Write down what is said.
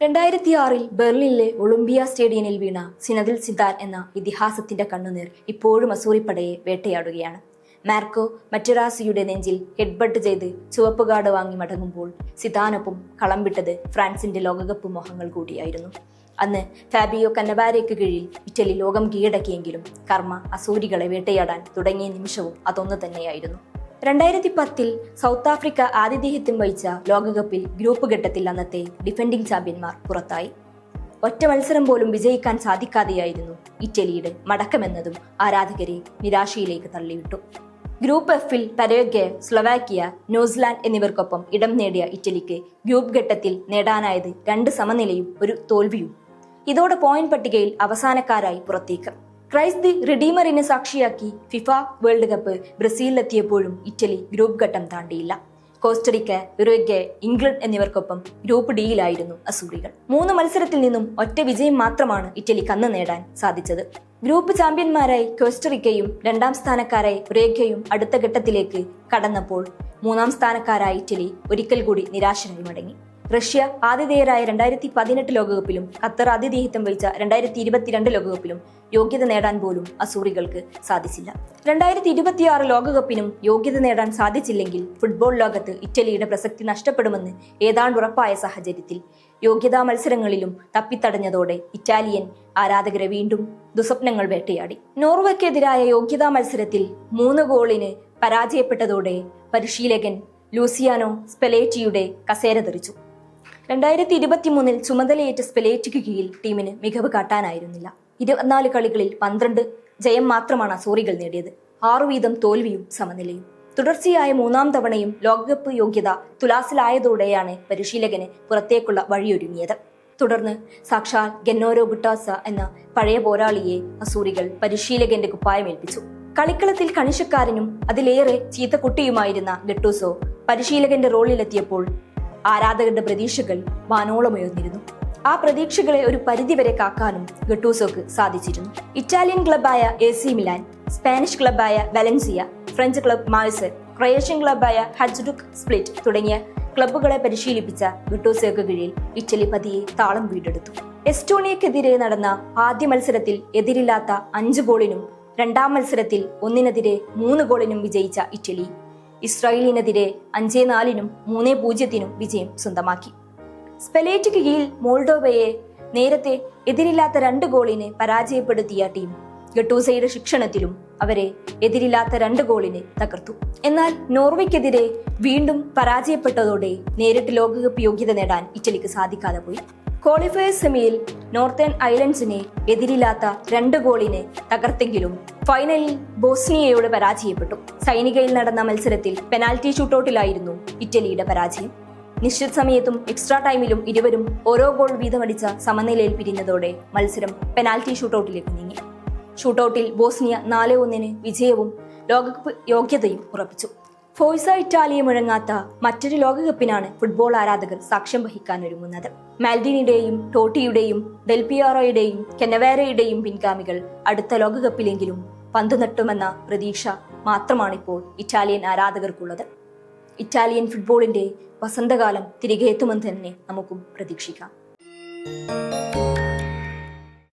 2006 ബെർലിനിലെ Olympia സ്റ്റേഡിയത്തിൽ വീണ സിനദിൽ Zidane എന്ന ഇതിഹാസത്തിന്റെ കണ്ണുനീർ ഇപ്പോഴും അസൂറിപ്പടയെ വേട്ടയാടുകയാണ്. മാർക്കോ മറ്ററാസിയുടെ നെഞ്ചിൽ ഹെഡ്ബട്ട് ചെയ്ത് ചുവപ്പ് കാർഡ് വാങ്ങി മടങ്ങുമ്പോൾ സിദാനൊപ്പം കളം വിട്ടത് ഫ്രാൻസിന്റെ ലോകകപ്പ് മോഹങ്ങൾ കൂടിയായിരുന്നു. അന്ന് ഫാബിയോ കന്നവാരയ്ക്ക് കീഴിൽ ഇറ്റലി ലോകം കീഴടക്കിയെങ്കിലും കർമ്മ അസൂരികളെ വേട്ടയാടാൻ തുടങ്ങിയ നിമിഷവും അതൊന്നു തന്നെയായിരുന്നു. 2010 സൗത്ത് ആഫ്രിക്ക ആതിഥേയത്വം വഹിച്ച ലോകകപ്പിൽ ഗ്രൂപ്പ് ഘട്ടത്തിൽ അന്നത്തെ ഡിഫൻഡിംഗ് ചാമ്പ്യന്മാർ പുറത്തായി. ഒറ്റ മത്സരം പോലും വിജയിക്കാൻ സാധിക്കാതെയായിരുന്നു ഇറ്റലിയുടെ മടക്കമെന്നതും ആരാധകരെ നിരാശയിലേക്ക് തള്ളിവിട്ടു. ഗ്രൂപ്പ് എഫിൽ പരഗ്വേ, സ്ലൊവാക്യ, ന്യൂസിലാൻഡ് എന്നിവർക്കൊപ്പം ഇടം നേടിയ ഇറ്റലിക്ക് ഗ്രൂപ്പ് ഘട്ടത്തിൽ നേടാനായത് 2 സമനിലയും 1 തോൽവിയും. ഇതോടെ പോയിന്റ് പട്ടികയിൽ അവസാനക്കാരായി പുറത്തേക്ക്. ക്രൈസ്റ്റ് ദി റിഡീമറിനെ സാക്ഷിയാക്കി ഫിഫ വേൾഡ് കപ്പ് ബ്രസീലിലെത്തിയപ്പോഴും ഇറ്റലി ഗ്രൂപ്പ് ഘട്ടം താണ്ടിയില്ല. കോസ്റ്ററിക്ക, ഉറുഗ്വേ, ഇംഗ്ലണ്ട് എന്നിവർക്കൊപ്പം ഗ്രൂപ്പ് ഡിയിലായിരുന്നു അസൂറികൾ. 3 മത്സരത്തിൽ നിന്നും ഒറ്റ വിജയം മാത്രമാണ് ഇറ്റലിക്ക് അന്ന് നേടാൻ സാധിച്ചത്. ഗ്രൂപ്പ് ചാമ്പ്യന്മാരായി കോസ്റ്ററിക്കയും 2ാം സ്ഥാനക്കാരായി ഉറുഗ്വേയും അടുത്ത ഘട്ടത്തിലേക്ക് കടന്നപ്പോൾ 3ാം സ്ഥാനക്കാരായ ഇറ്റലി ഒരിക്കൽ കൂടി നിരാശരായി മടങ്ങി. റഷ്യ ആതിഥേയരായ 2018 ലോകകപ്പിലും ഖത്തർ ആതിഥേയത്വം വഹിച്ച 2022 ലോകകപ്പിലും യോഗ്യത നേടാൻ പോലും അസൂറികൾക്ക് സാധിച്ചില്ല. 2026 ലോകകപ്പിനും യോഗ്യത നേടാൻ സാധിച്ചില്ലെങ്കിൽ ഫുട്ബോൾ ലോകത്ത് ഇറ്റലിയുടെ പ്രസക്തി നഷ്ടപ്പെടുമെന്ന് ഏതാണ്ട് ഉറപ്പായ സാഹചര്യത്തിൽ യോഗ്യതാ മത്സരങ്ങളിലും തപ്പിത്തടഞ്ഞതോടെ ഇറ്റാലിയൻ ആരാധകരെ വീണ്ടും ദുസ്വപ്നങ്ങൾ വേട്ടയാടി. നോർവേക്കെതിരായ യോഗ്യതാ മത്സരത്തിൽ 3 ഗോളിന് പരാജയപ്പെട്ടതോടെ പരിശീലകൻ ലൂസിയാനോ സ്പെലേറ്റിയുടെ കസേര തെറിച്ചു. 2023 ചുമതലയേറ്റ സ്പെലേറ്റിക്ക് കീഴിൽ ടീമിന് മികവ് കാട്ടാനായിരുന്നില്ല. 24 കളികളിൽ 12 ജയം മാത്രമാണ് അസൂറികൾ നേടിയത്. 6 വീതം തോൽവിയും സമനിലയും. തുടർച്ചയായ 3ാം തവണയും ലോകകപ്പ് യോഗ്യത തുലാസിലായതോടെയാണ് പരിശീലകന് പുറത്തേക്കുള്ള വഴിയൊരുങ്ങിയത്. തുടർന്ന് സാക്ഷാൽ ഗെന്നോരോ ഗുട്ടാസ എന്ന പഴയ പോരാളിയെ അസൂറികൾ പരിശീലകന്റെ കുപ്പായമേൽപ്പിച്ചു. കളിക്കളത്തിൽ കണിശക്കാരനും അതിലേറെ ചീത്തക്കുട്ടിയുമായിരുന്ന ഗട്ടൂസോ പരിശീലകന്റെ റോളിലെത്തിയപ്പോൾ ആരാധകരുടെ പ്രതീക്ഷകൾ വാനോളമുയർന്നിരുന്നു. ആ പ്രതീക്ഷകളെ ഒരു പരിധിവരെ കാക്കാനും ഗട്ടൂസോക്ക് സാധിച്ചിരുന്നു. ഇറ്റാലിയൻ ക്ലബായ AC മിലാൻ, സ്പാനിഷ് ക്ലബായ Valencia, French club Marseille, Croatian ക്ലബായ ഹജ്ഡുക് സ്പ്ലിറ്റ് തുടങ്ങിയ ക്ലബ്ബുകളെ പരിശീലിപ്പിച്ച ഗട്ടൂസോക്ക് കീഴിൽ ഇറ്റലി പതിയെ താളം വീണ്ടെടുത്തു. എസ്റ്റോണിയക്കെതിരെ നടന്ന ആദ്യ മത്സരത്തിൽ എതിരില്ലാത്ത 5 ഗോളിനും 2ാം മത്സരത്തിൽ 1-നെതിരെ 3 ഗോളിനും വിജയിച്ച ഇറ്റലി ഇസ്രായേലിനെതിരെ 5-4നും 3-0നും വിജയം സ്വന്തമാക്കി. സ്പെലേറ്റിക്ക് കീഴിൽ മോൾഡോവയെ നേരത്തെ എതിരില്ലാത്ത 2 ഗോളിന് പരാജയപ്പെടുത്തിയ ടീം ഗട്ടൂസയുടെ ശിക്ഷണത്തിലും അവരെ എതിരില്ലാത്ത 2 ഗോളിന് തകർത്തു. എന്നാൽ നോർവേക്കെതിരെ വീണ്ടും പരാജയപ്പെട്ടതോടെ നേരിട്ട് ലോകകപ്പ് യോഗ്യത നേടാൻ ഇറ്റലിക്ക് സാധിക്കാതെ പോയി. ക്വാളിഫയർ സെമിയിൽ നോർത്തേൺ ഐലൻഡ്സിനെ എതിരില്ലാത്ത 2 ഗോളിന് തകർത്തെങ്കിലും ഫൈനലിൽ ബോസ്നിയയോട് പരാജയപ്പെട്ടു. സൈനികയിൽ നടന്ന മത്സരത്തിൽ പെനാൽറ്റി ഷൂട്ടൌട്ടിലായിരുന്നു ഇറ്റലിയുടെ പരാജയം. നിശ്ചിത സമയത്തും എക്സ്ട്രാ ടൈമിലും ഇരുവരും ഓരോ ഗോൾ വീതമടിച്ച സമനിലയിൽ പിരിഞ്ഞതോടെ മത്സരം പെനാൽറ്റി ഷൂട്ടൌട്ടിലേക്ക് നീങ്ങി. ഷൂട്ടൌട്ടിൽ ബോസ്നിയ 4-1 വിജയവും ലോകകപ്പ് യോഗ്യതയും ഉറപ്പിച്ചു. ഫോഴ്സ ഇറ്റാലിയെ മുഴങ്ങാത്ത മറ്റൊരു ലോകകപ്പിനാണ് ഫുട്ബോൾ ആരാധകർ സാക്ഷ്യം വഹിക്കാനൊരുങ്ങുന്നത്. മാൽഡിനിയുടെയും ടോട്ടിയുടെയും ഡെൽപിയാറോയുടെയും കെന്നവാരയുടെയും പിൻഗാമികൾ അടുത്ത ലോകകപ്പിലെങ്കിലും പന്ത് നട്ടുമെന്ന പ്രതീക്ഷ മാത്രമാണിപ്പോൾ ഇറ്റാലിയൻ ആരാധകർക്കുള്ളത്. ഇറ്റാലിയൻ ഫുട്ബോളിന്റെ വസന്തകാലം തിരികെ എത്തുമെന്ന് തന്നെ നമുക്കും പ്രതീക്ഷിക്കാം.